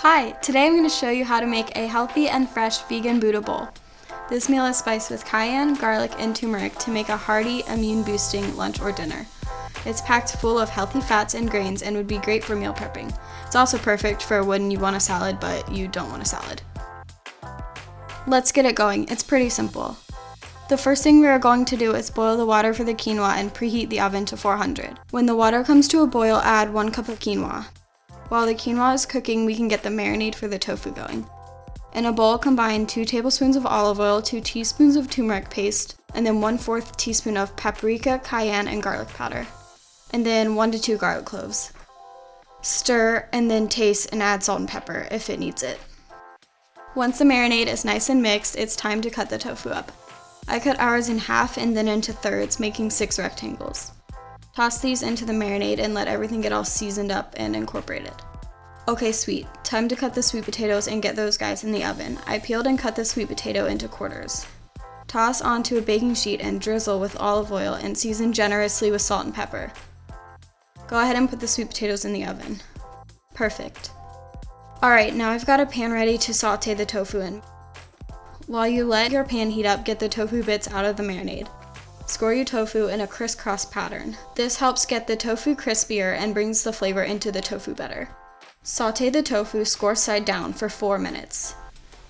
Hi, today I'm going to show you how to make a healthy and fresh vegan Buddha bowl. This meal is spiced with cayenne, garlic, and turmeric to make a hearty, immune-boosting lunch or dinner. It's packed full of healthy fats and grains and would be great for meal prepping. It's also perfect for when you want a salad but you don't want a salad. Let's get it going. It's pretty simple. The first thing we are going to do is boil the water for the quinoa and preheat the oven to 400. When the water comes to a boil, add 1 cup of quinoa. While the quinoa is cooking, we can get the marinade for the tofu going. In a bowl, combine 2 tablespoons of olive oil, 2 teaspoons of turmeric paste, and then 1/4 teaspoon of paprika, cayenne, and garlic powder, and then 1 to 2 garlic cloves. Stir and then taste and add salt and pepper if it needs it. Once the marinade is nice and mixed, it's time to cut the tofu up. I cut ours in half and then into thirds, making 6 rectangles. Toss these into the marinade and let everything get all seasoned up and incorporated. Okay, sweet. Time to cut the sweet potatoes and get those guys in the oven. I peeled and cut the sweet potato into quarters. Toss onto a baking sheet and drizzle with olive oil and season generously with salt and pepper. Go ahead and put the sweet potatoes in the oven. Perfect. Alright, now I've got a pan ready to saute the tofu in. While you let your pan heat up, get the tofu bits out of the marinade. Score your tofu in a crisscross pattern. This helps get the tofu crispier and brings the flavor into the tofu better. Saute the tofu score side down for 4 minutes.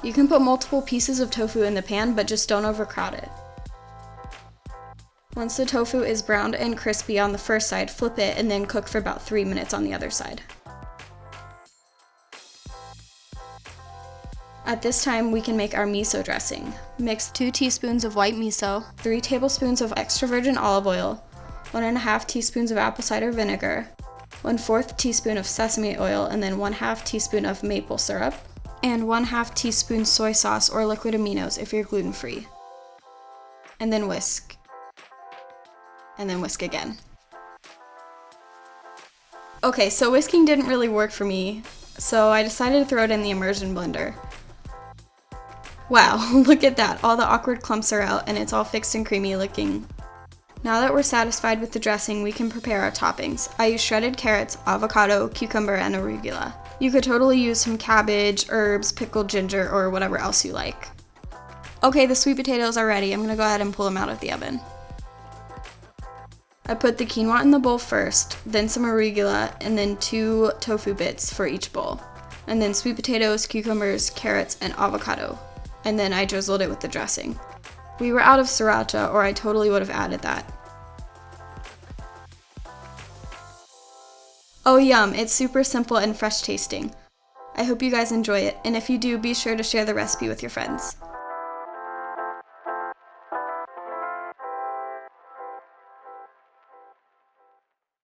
You can put multiple pieces of tofu in the pan, but just don't overcrowd it. Once the tofu is browned and crispy on the first side, flip it and then cook for about 3 minutes on the other side. At this time, we can make our miso dressing. Mix 2 teaspoons of white miso, 3 tablespoons of extra virgin olive oil, 1.5 teaspoons of apple cider vinegar, 1/4 teaspoon of sesame oil, and then 1/2 teaspoon of maple syrup, and 1/2 teaspoon soy sauce or liquid aminos if you're gluten-free. And then whisk. And then whisk again. Okay, so whisking didn't really work for me, so I decided to throw it in the immersion blender. Wow, look at that. All the awkward clumps are out and it's all fixed and creamy looking. Now that we're satisfied with the dressing, we can prepare our toppings. I use shredded carrots, avocado, cucumber, and arugula. You could totally use some cabbage, herbs, pickled ginger, or whatever else you like. Okay, the sweet potatoes are ready. I'm gonna go ahead and pull them out of the oven. I put the quinoa in the bowl first, then some arugula, and then 2 tofu bits for each bowl. And then sweet potatoes, cucumbers, carrots, and avocado. And then I drizzled it with the dressing. We were out of sriracha, or I totally would have added that. Oh yum, it's super simple and fresh tasting. I hope you guys enjoy it, and if you do, be sure to share the recipe with your friends.